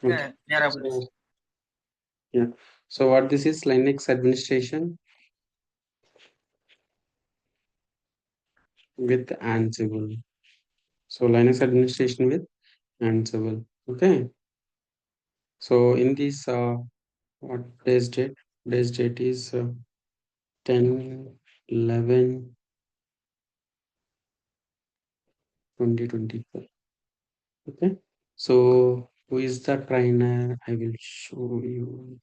Okay. Yeah. So yeah. So what this is Linux administration with Ansible. So Linux administration with Ansible. Okay. So in this what today's date? Today's date is 10/11/2024. Okay. So who is the trainer? I will show you.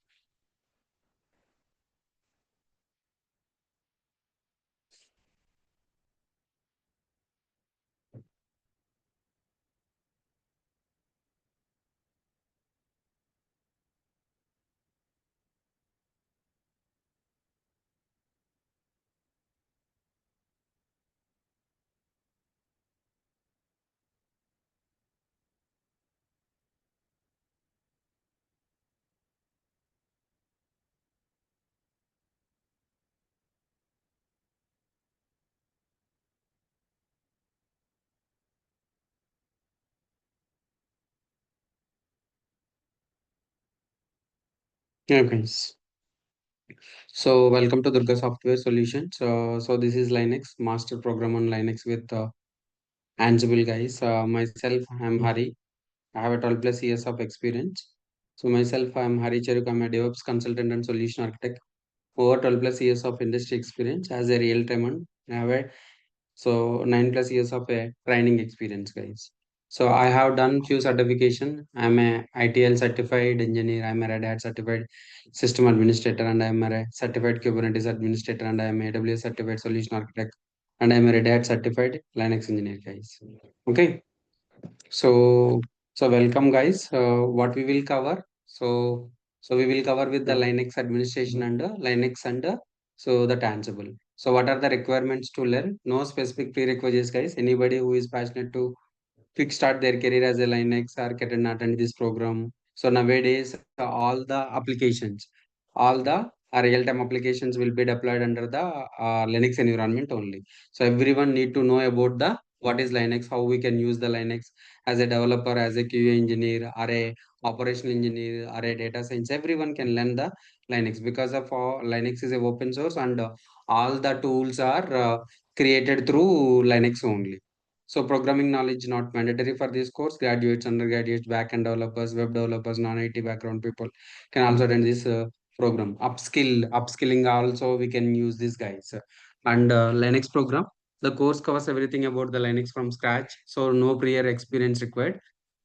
Yeah, guys. So welcome to Durga Software Solutions. So this is Linux master program on Linux with Ansible, guys. Myself, I'm Hari. I have a 12 plus years of experience. So myself, I'm Hari Charuk. I'm a DevOps consultant and solution architect. Over 12 plus years of industry experience as a real timer. I have a so 9 plus years of a training experience, guys. So I have done few certification. I'm a ITL certified engineer. I'm a Red Hat certified system administrator, and I'm a certified Kubernetes administrator, and I'm a AWS certified solution architect, and I'm a Red Hat certified Linux engineer, guys. Okay. So, so welcome guys. What we will cover? So we will cover with the Linux administration under Linux under so the tangible. So what are the requirements to learn? No specific prerequisites, guys. Anybody who is passionate to quick start their career as a Linux or can attend this program. So nowadays, all the real-time applications will be deployed under the Linux environment only. So everyone need to know about the what is Linux, how we can use the Linux as a developer, as a QA engineer, or a operational engineer, or a data science. Everyone can learn the Linux because of Linux is a open source and all the tools are created through Linux only. So programming knowledge not mandatory for this course. Graduates, undergraduates, backend developers, web developers, non-IT background people can also attend this program. Upskilling also we can use these guys. And Linux program. The course covers everything about the Linux from scratch. So no prior experience required.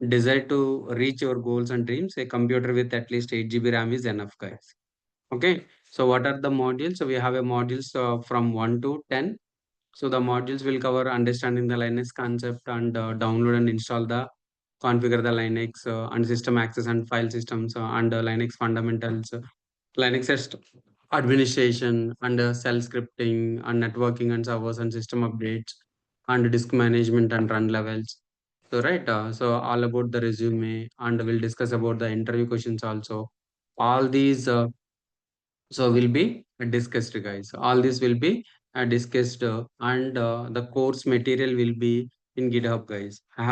Desire to reach your goals and dreams. A computer with at least 8 GB RAM is enough, guys. Okay. So what are the modules? So we have a modules from 1 to 10. So the modules will cover understanding the Linux concept and download and install the configure the Linux and system access and file systems and Linux fundamentals, Linux administration and shell scripting and networking and servers and system updates and disk management and run levels. So right, so all about the resume and we'll discuss about the interview questions also. All these so will be discussed, guys. All this will be discussed and the course material will be in GitHub, guys. I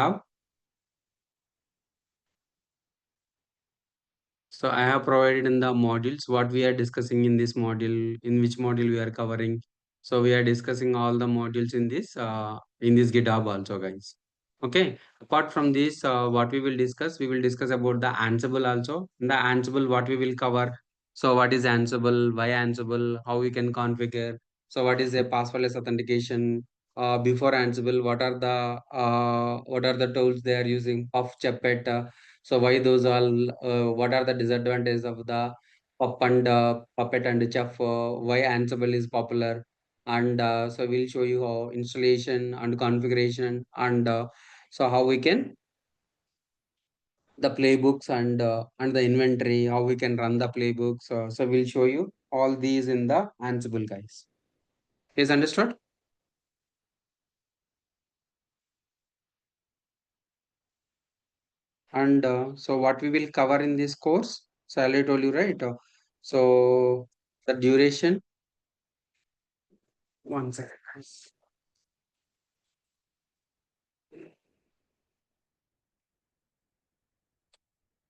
have provided in the modules what we are discussing in this module, in which module we are covering. So we are discussing all the modules in this GitHub also, guys. Okay. Apart from this, what we will discuss about the Ansible also. In the Ansible, what we will cover. So what is Ansible? Why Ansible? How we can configure? So what is a passwordless authentication? Before Ansible, what are the tools they are using? Puff, Chepet. So why those all? What are the disadvantages of the Puppet and Chef? Why Ansible is popular? And so we'll show you how installation and configuration and so how we can the playbooks and the inventory, how we can run the playbooks. So we'll show you all these in the Ansible, guys. Is understood? And so what we will cover in this course? So I already told you, right? So the duration. One second, guys.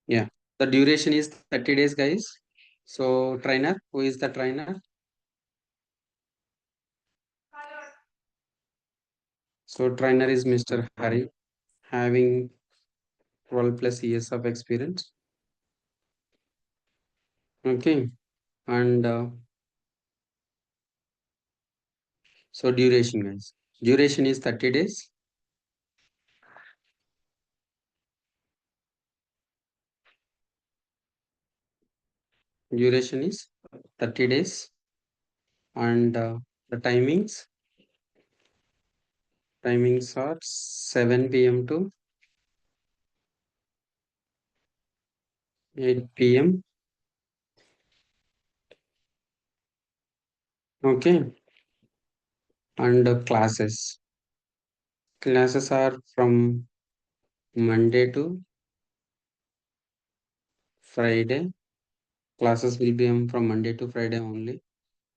Yeah. The duration is 30 days, guys. So trainer, who is the trainer? So trainer is Mr. Hari, having 12 plus years of experience. Okay. And so duration, guys. Duration is 30 days. Duration is 30 days. And the timings are 7 p.m. to 8 p.m. Okay. And classes are from Monday to Friday. Classes will be from Monday to Friday only.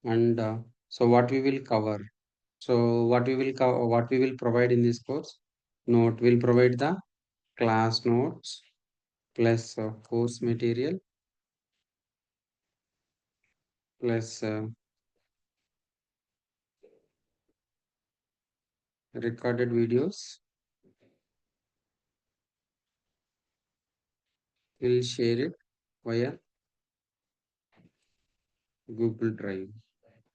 And so what we will cover? So what we will provide in this course? Note will provide the class notes plus course material plus recorded videos. We'll share it via Google Drive.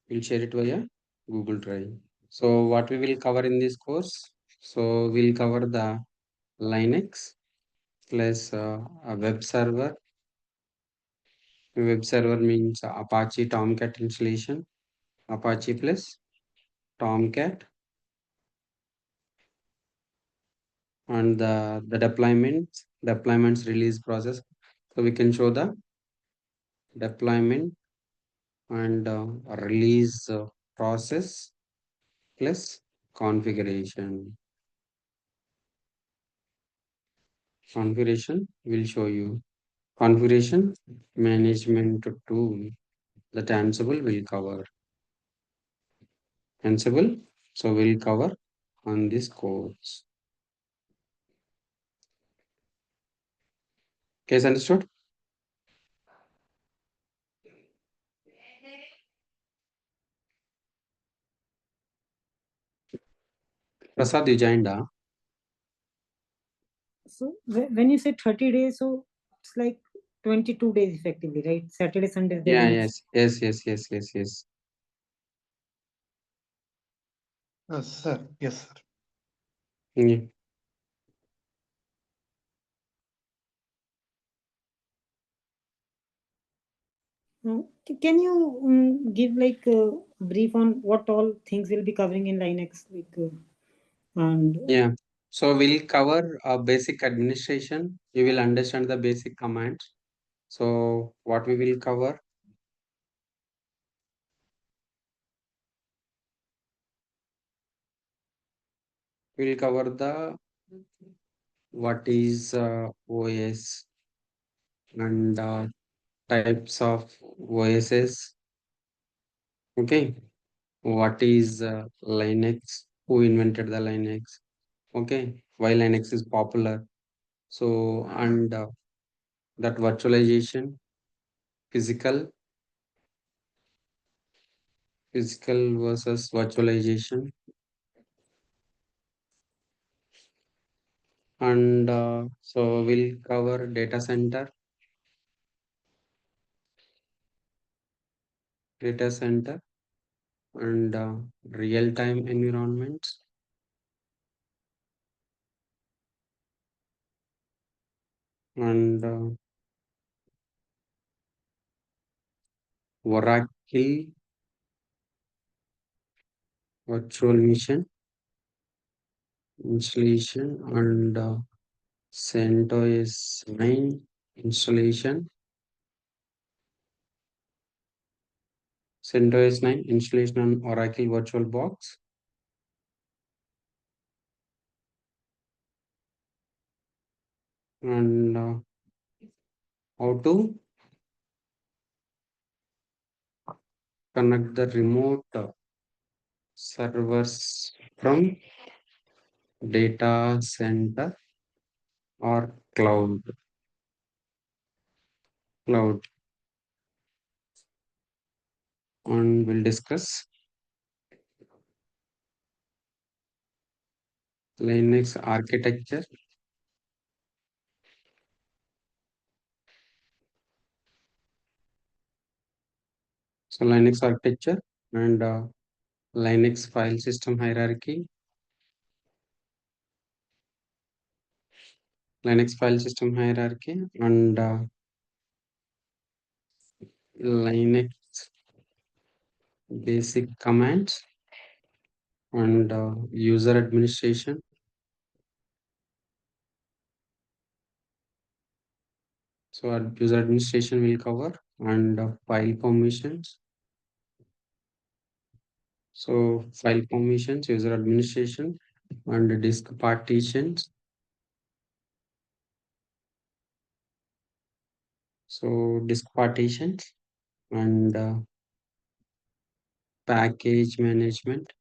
We'll share it via Google Drive. So what we will cover in this course? So we'll cover the Linux plus a web server. Web server means Apache Tomcat installation. Apache plus Tomcat and the deployments release process. So we can show the deployment and release process plus configuration. Configuration will show you configuration management tool that Ansible will cover. Ansible, so we'll cover on this course. Case understood? Prasad, you joined. So when you say 30 days, so it's like 22 days effectively, right? Saturday, Sunday, they Yeah, will yes. Sir, yes, sir. Yeah. Can you give like a brief on what all things will be covering in Linux, like and Yeah. So we'll cover basic administration. You will understand the basic commands. So what we will cover? We'll cover the what is OS and types of OSs. Okay. What is Linux? Who invented the Linux? Okay. Why Linux is popular? So and that virtualization, physical, physical versus virtualization, and so we'll cover data center and real-time environments and Oracle virtual machine installation and CentOS 9 installation, CentOS 9 installation on Oracle VirtualBox, and how to connect the remote servers from data center or cloud. cloud, and we'll discuss Linux architecture. So Linux architecture and Linux file system hierarchy, Linux file system hierarchy, and Linux basic commands and user administration. So our user administration will cover and file permissions. So file permissions, user administration, and disk partitions. So disk partitions and package management.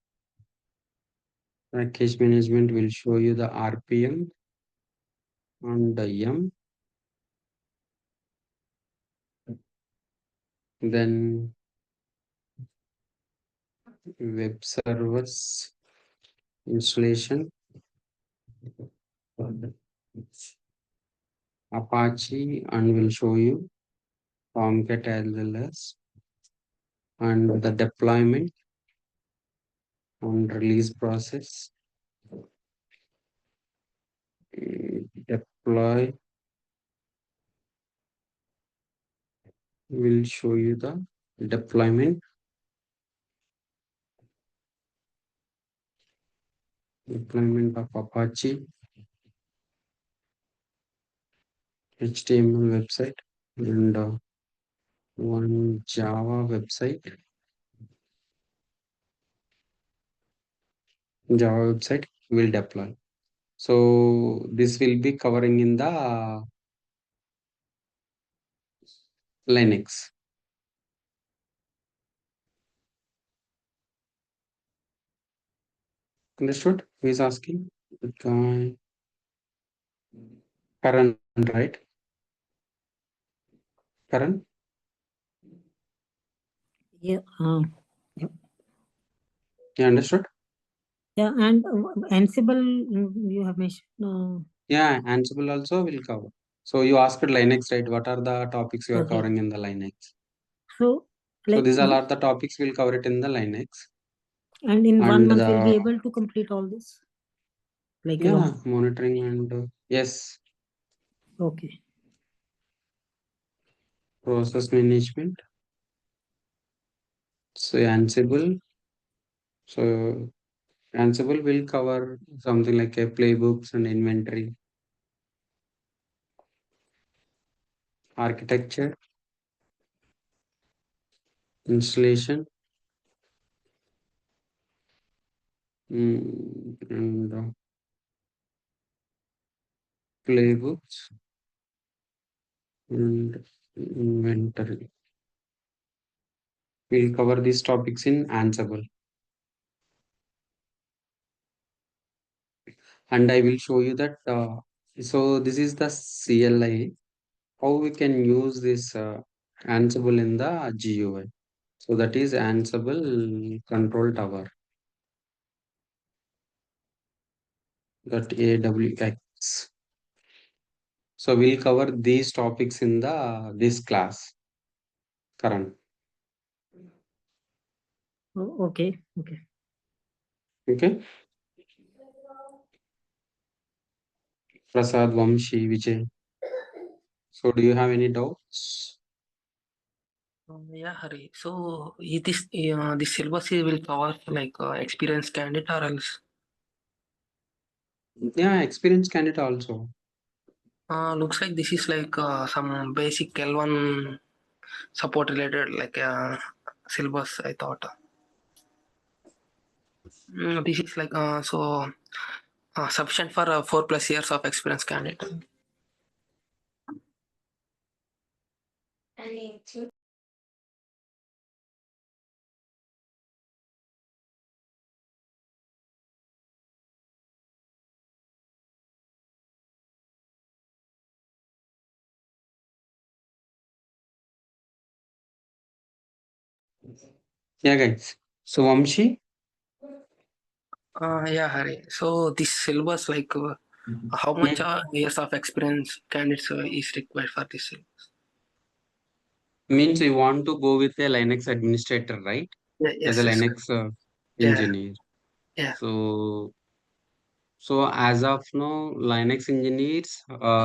Package management will show you the RPM and the yum. Then web servers installation, Apache, and will show you Tomcat as well as, and the deployment and release process. Deploy will show you the deployment of Apache, HTML website, and one Java website. Java website will deploy. So this will be covering in the Linux. Understood? Who is asking? The guy. Karan, right? Karan? Yeah. You understood? Yeah, and Ansible you have mentioned. Yeah, Ansible also will cover. So you asked Linux, right? What are the topics you are Okay. covering in the Linux? So So like, these all are the topics we'll cover it in the Linux. and in 1 And month we'll be the able to complete all this. Like yeah, monitoring and yes, Okay. process management. So Ansible. So Ansible will cover something like a playbooks and inventory, architecture, installation, and playbooks and inventory. We'll cover these topics in Ansible. And I will show you that. So this is the CLI. How we can use this Ansible in the GUI. So that is Ansible control tower. That AWX. So we'll cover these topics in the this class. Current. Okay. Okay. Okay. Prasad, Vamshi, Vijay. So do you have any doubts? Yeah, Hari. So this syllabus will cover like experienced candidate or else Yeah, experienced candidate also. looks like this is like some basic L1 support related like syllabus. I thought this is like sufficient for 4+ years of experience candidate. Yeah, guys. So Vamshi, Yeah, Hari. So this syllabus, like, how much hmm, years of experience candidates is required for this syllabus? means you want to go with a Linux administrator, right? Yeah, As a yes, yes. Linux Yeah, engineer. yeah. So So as of now, Linux engineers,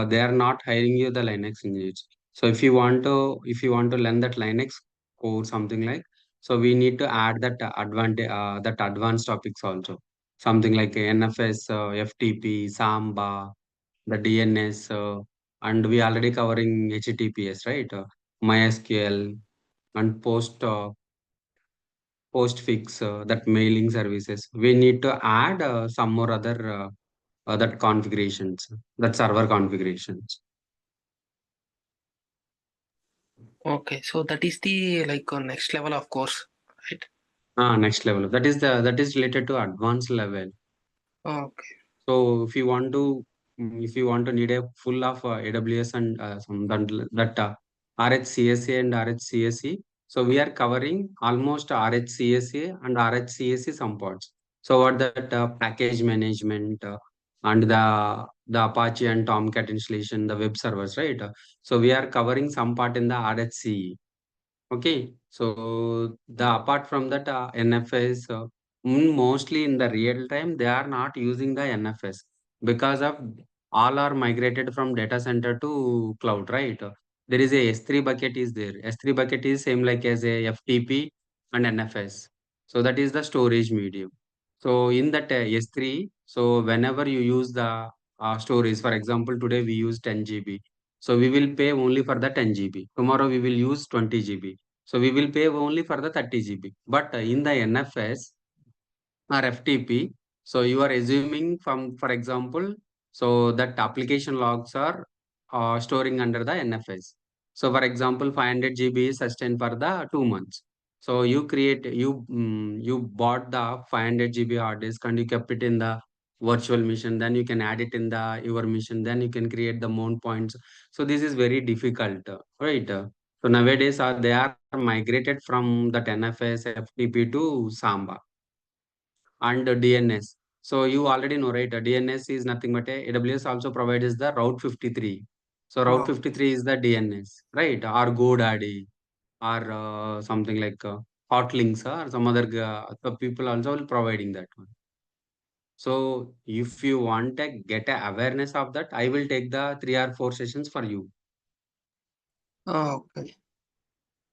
they are not hiring you the Linux engineers. So if you want to learn that Linux code something like, so we need to add that advanced topics also. Something like NFS, FTP, Samba, the DNS, and we already covering HTTPS, right? MySQL and postfix, that mailing services. We need to add some more other that configurations, that server configurations. Okay, so that is the like next level of course, right? Next level. That is related to advanced level. Okay. So if you want to need a full of AWS and some that RHCSA and RHCSE, so we are covering almost RHCSA and RHCSE some parts. So what that package management and the Apache and Tomcat installation, the web servers, right? So we are covering some part in the RHCE. Okay, so the apart from that NFS, mostly in the real time they are not using the NFS because of all are migrated from data center to cloud, right? There is a S3 bucket is there. S3 bucket is same like as a FTP and NFS. So that is the storage medium. So in that S3, so whenever you use the storage, for example, today we use 10 GB. So we will pay only for the 10 GB. Tomorrow we will use 20 GB. So we will pay only for the 30 GB. But in the NFS or FTP, so you are assuming from, for example, so that application logs are storing under the NFS. So for example, 500 GB is sustained for the 2 months. So you bought the 500 GB hard disk and you kept it in the virtual machine. Then you can add it in the your machine. Then you can create the mount points. So this is very difficult, right? So nowadays, they are migrated from that NFS FTP to Samba and DNS. So you already know, right? DNS is nothing but AWS also provides the Route 53. So Route Oh, 53 is the DNS, right? Or GoDaddy or something like Hotlinks or some other the people also will providing that one. So if you want to get a awareness of that, I will take the 3 or 4 sessions for you. okay.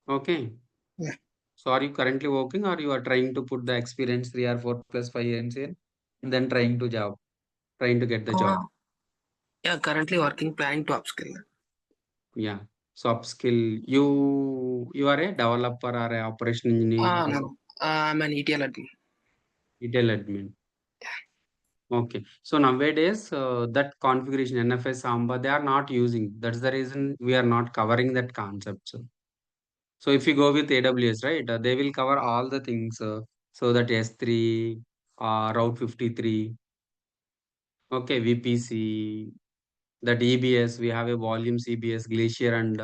Okay. Yeah. So are you currently working or you are trying to put the experience 3 or 4 plus 5 years in, then trying to get the job? Yeah, currently working, planning to upskill. Yeah. So upskill. You are a developer or a operation engineer or No, I'm an ETL admin. ETL admin. Okay. So nowadays that configuration NFS Samba they are not using. That's the reason we are not covering that concept. So if you go with AWS, right, they will cover all the things. So that S3, Route 53, okay, VPC, that EBS, we have a volumes EBS, Glacier, and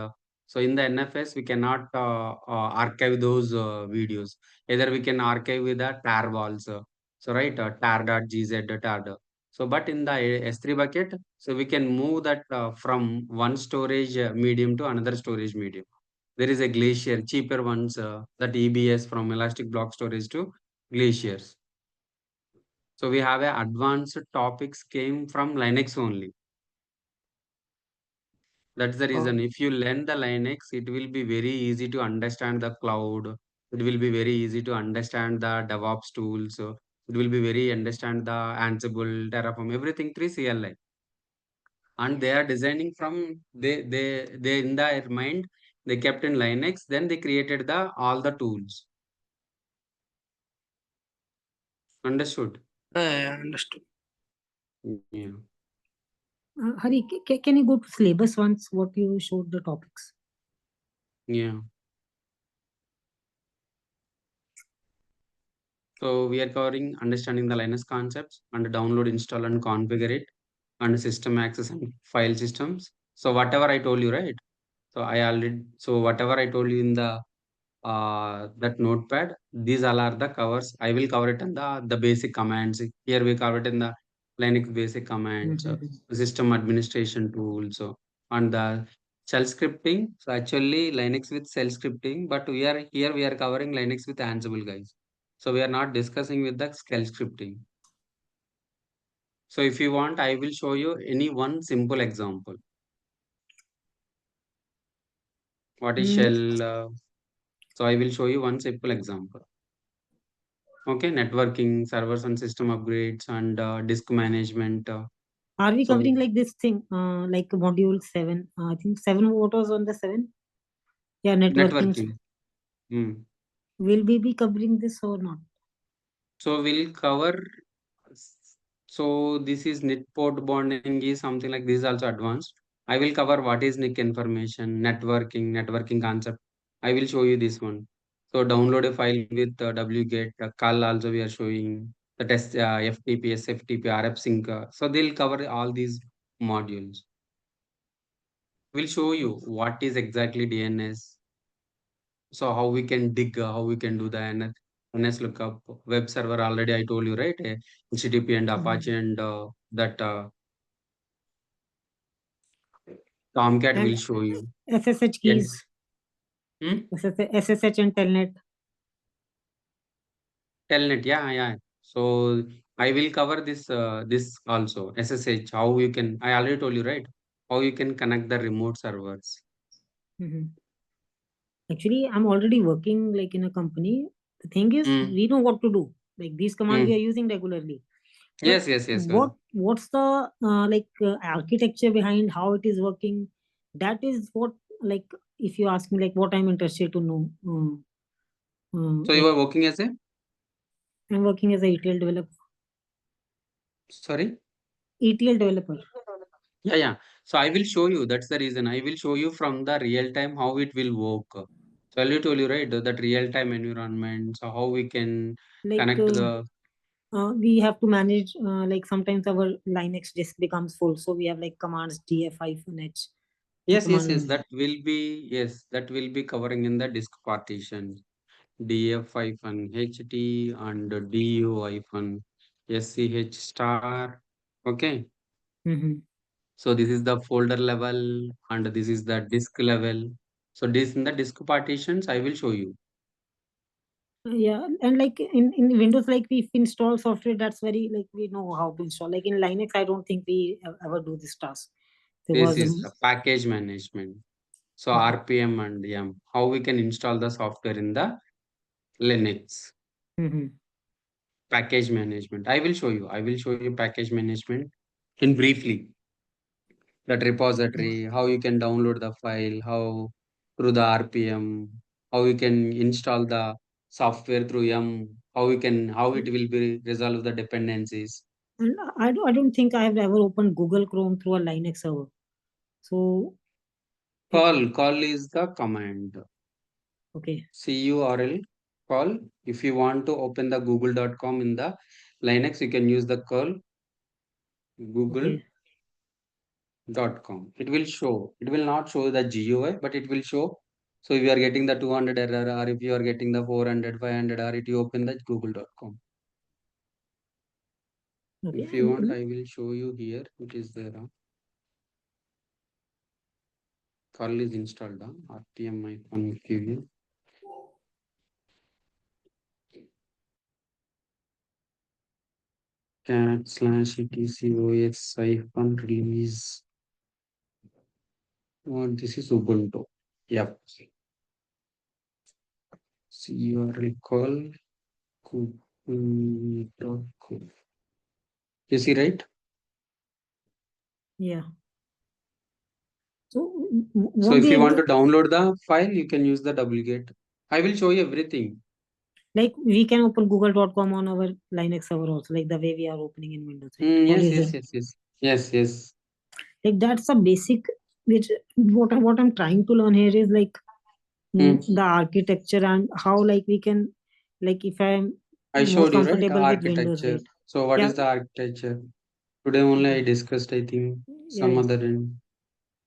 so in the NFS, we cannot archive those videos. Either we can archive with the tar walls. So, right, tar.gz, tar. So, but in the S3 bucket, so we can move that from one storage medium to another storage medium. There is a Glacier, cheaper ones, that EBS from Elastic Block Storage to Glaciers. So, we have a advanced topics came from Linux only. That's the Oh, reason. If you learn the Linux, it will be very easy to understand the cloud. It will be very easy to understand the DevOps tools. It will be very understand the Ansible, Terraform, everything 3 CLI. And they are designing from they in their mind they kept in Linux. Then they created the all the tools. Understood? yeah, understood. Yeah. Hari, can you go to syllabus once? What you showed the topics. Yeah. So we are covering understanding the Linux concepts and download, install, and configure it, and system access and file systems. So whatever I told you, right? So whatever I told you in the that notepad. These all are the covers. I will cover it in the basic commands. Here we cover it in the Linux basic commands, system administration tools, and the shell scripting. So actually Linux with shell scripting, but we are covering Linux with Ansible, guys. So we are not discussing with the shell scripting. So if you want, I will show you any one simple example. What is shell? So I will show you one simple example. Okay, networking, servers and system upgrades, and disk management. Are we So covering like this thing, like module 7? I think 7 was on the 7. Yeah, networking. networking. Hmm. Will we be covering this or not? So we'll cover. So this is NIC port bonding is something like this is also advanced. I will cover what is NIC information, networking concept. I will show you this one. So download a file with wget, call also we are showing the test FTP, SFTP, RF sync. So they'll cover all these modules. We'll show you what is exactly DNS. So how we can dig, how we can do the NS lookup, web server already I told you, right? HTTP and Apache and that Tomcat And will show you. SSH Yes. keys, Hmm? SSH and telnet. Telnet, yeah. So I will cover this also. SSH, how you can, I already told you, right? How you can connect the remote servers. Actually, I'm already working like in a company. The thing is, we know what to do. Like these commands we are using regularly. But Yes. what's the architecture behind how it is working? That is what, like, if you ask me, like, what I'm interested to know. So you are working as a, I'm working as a ETL developer. sorry? ETL developer. Yeah. So I will show you. That's the reason. I will show you from the real time how it will work. So I told you, right? That real time environment. So how we can Like connect the. we have to manage, like sometimes our Linux disk becomes full, so we have like commands df-h. Yes. That will be covering in the disk partition. df-ht and du-sch star. Okay. So this is the folder level and this is the disk level. So this in the disk partitions, I will show you. Yeah, and like in Windows, like we install software, that's very like we know how to install. Like in Linux, I don't think we ever do this task. There This was is the package management. So RPM and M, how we can install the software in the Linux. Package management. I will show you. I will show you package management in briefly. That repository, how you can download the file, how through the RPM, how you can install the software through M, how it will be resolve the dependencies. And I don't think I have ever opened Google Chrome through a Linux server. So Call is the command. okay. CURL call. If you want to open the google.com in the Linux, you can use the curl google.com. It will show. It will not show the GUI, but it will show. So if you are getting the 200 error or if you are getting the 400, 500 or it you open the google.com. Okay. If you want, I will show you here. It is there. Curl is installed. RPM icon QA. cat/etc/os hyphen release. This is Ubuntu. Yep. CURL call google.com. You see, right? Yeah. So If you want to download the file, you can use the wget. I will show you everything. Like we can open google.com on our Linux server also, like the way we are opening in Windows. Right? Yes. Like that's a basic, which what I'm trying to learn here is like the architecture and how like we can, like if I'm I more showed you, right? comfortable with Windows, Architecture. right? So what Yeah. is the architecture? Today only I discussed, I think, some Yeah. other end.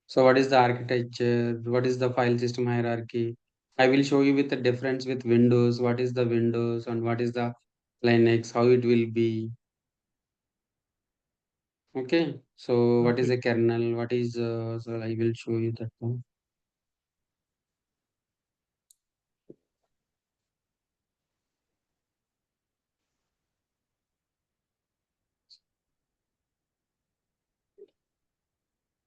So what is the architecture? What is the file system hierarchy? I will show you with the difference with Windows, what is the Windows and what is the Linux, how it will be. Okay, so what is Okay. a kernel? What is so I will show you that one.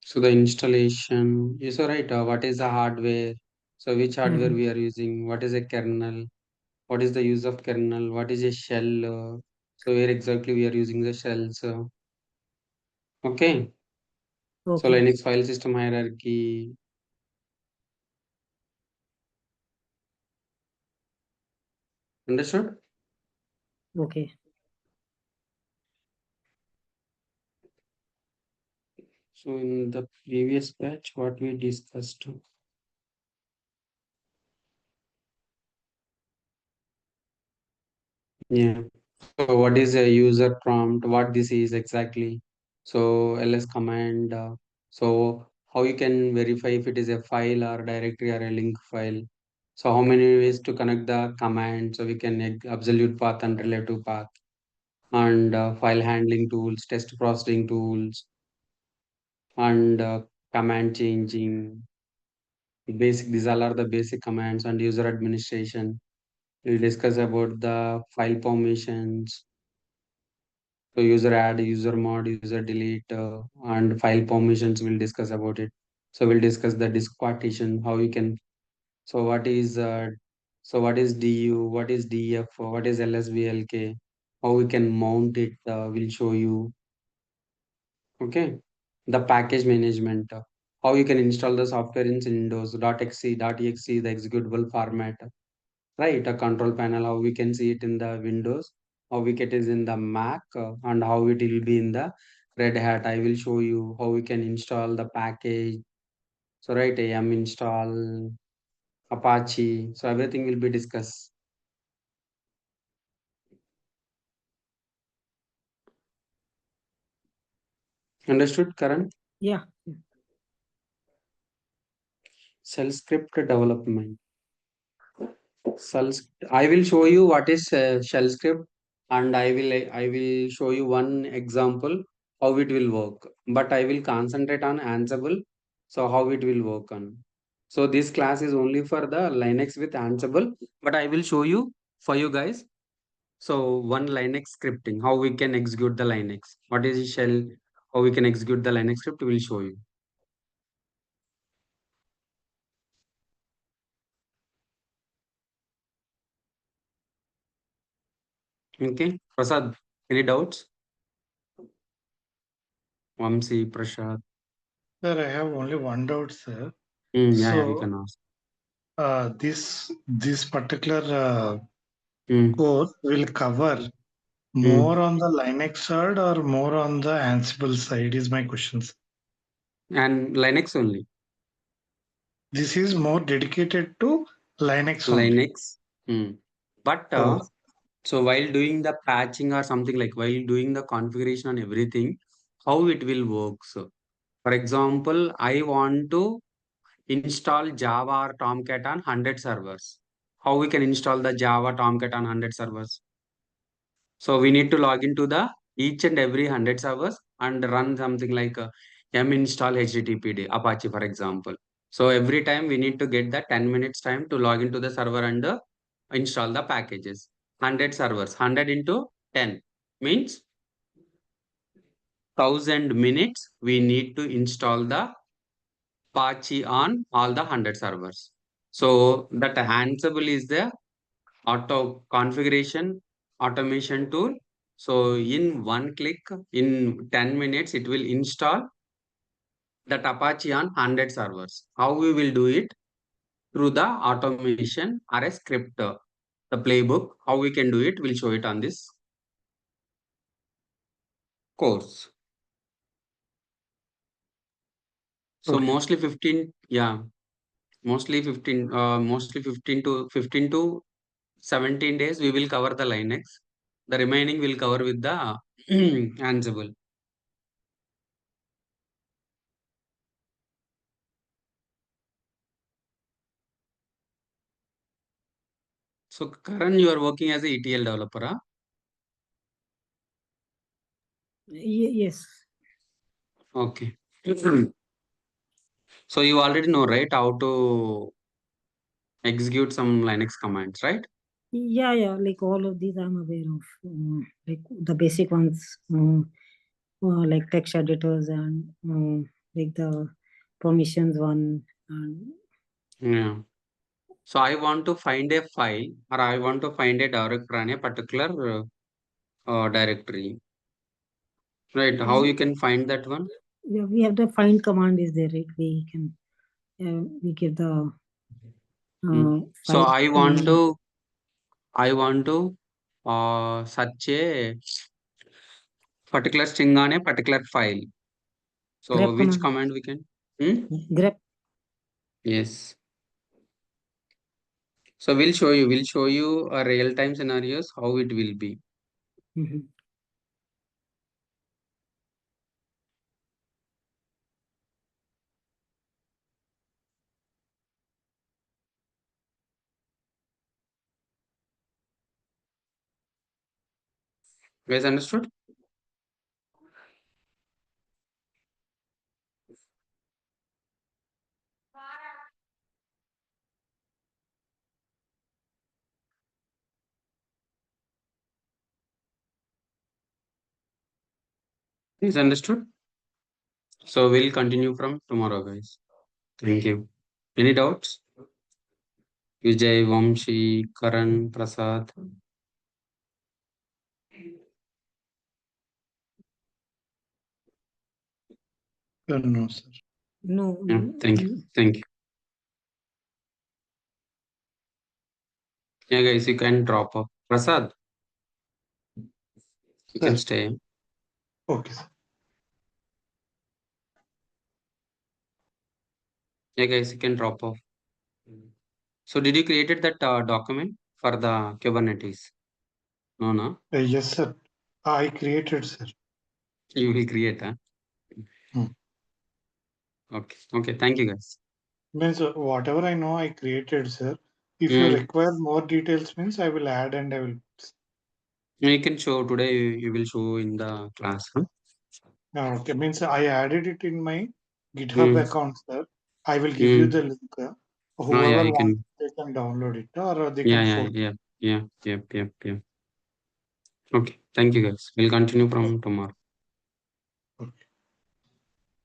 So the installation is right. What is the hardware? So which hardware Mhm. we are using? What is a kernel? What is the use of kernel? What is a shell? So where exactly we are using the shells? Okay. So Okay. Linux file system hierarchy. Understood? Okay. So in the previous batch, what we discussed. Yeah. So what is a user prompt? What this is exactly? So ls command. So how you can verify if it is a file or directory or a link file? So how many ways to connect the command? So we can absolute path and relative path and file handling tools, test processing tools, and command changing. Basic. These all are the basic commands and user administration. We'll discuss about the file permissions. So user add, user mod, user delete, and file permissions. We'll discuss about it. So we'll discuss the disk partition, how you can. So what is DU? What is DF? What is LSBLK? How we can mount it? We'll show you. Okay. The package management. How you can install the software in Windows. .exe, .exe, the executable format. Right, a control panel, how we can see it in the Windows, how we get it in the Mac, and how it will be in the Red Hat. I will show you how we can install the package. So right, am install Apache. So everything will be discussed. Understood, Karan? Yeah. Shell script development. Shell, I will show you what is shell script, and I will show you one example how it will work. But I will concentrate on Ansible, so how it will work on. So this class is only for the Linux with Ansible, but I will show you for you guys. So one Linux scripting, how we can execute the Linux. What is the shell? How we can execute the Linux script? We will show you. Okay, Prasad, any doubts? Vamsi, Prasad. Sir, I have only one doubt, sir. Yeah, you can So, ask. this particular Mm, course will cover mm. more on the Linux side or more on the Ansible side is my question, sir. And Linux only. This is more dedicated to Linux only. Linux. Mm. But Oh, so while doing the patching or something like while doing the configuration and everything, how it will work? So, for example, I want to install Java or Tomcat on 100 servers. How we can install the Java Tomcat on 100 servers? So we need to log into the each and every 100 servers and run something like m install HTTPD Apache, for example. So every time we need to get the 10 minutes time to log into the server and install the packages. 100 servers, 100 into 10 means 1000 minutes we need to install the Apache on all the 100 servers. So that Ansible is the auto configuration automation tool. So in one click, in 10 minutes, it will install that Apache on 100 servers. How we will do it? Through the automation or a script, the playbook. How we can do it? We'll show it on this course. So okay. mostly 15, yeah, mostly 15 to 17 days we will cover the Linux. The remaining will cover with the Ansible. So Karan, you are working as a ETL developer, huh? Yes. Okay. So you already know, right, how to execute some Linux commands, right? Yeah, like all of these I'm aware of. Like the basic ones, like text editors and like the permissions one. And Yeah. So I want to find a file or I want to find a directory in a particular directory. Right. How you can find that one? yeah, we have the find command is there, right? We can we give the So file. I want to search a particular string on a particular file. So grep which command. command we can? Hmm? Grep. Yes. So we'll show you a real time scenarios how it will be. Mhm. Guys, understood? Is understood? So we'll continue from tomorrow, guys. Thank you. Any doubts? Vijay, Vamshi, Karan, Prasad. No, sir. No. Yeah, thank you. Thank you. Yeah, guys, you can drop off. Prasad, you can Sir. stay. Okay, sir. Yeah, guys, you can drop off. So did you created that document for the Kubernetes? No, no. Yes, sir. I created, sir. You will create, huh? Okay. Okay. Thank you, guys. Means whatever I know, I created, sir. If you require more details, means I will add and I will. You can show today. You will show in the class. Huh? Okay, means I added it in my GitHub account, sir. I will give you the link. Oh, yeah, Whoever you wants, can. they can download it or they Yeah, can yeah, forward. yeah, yeah, yep, yep, yep. Okay. Thank you, guys. We'll continue from tomorrow.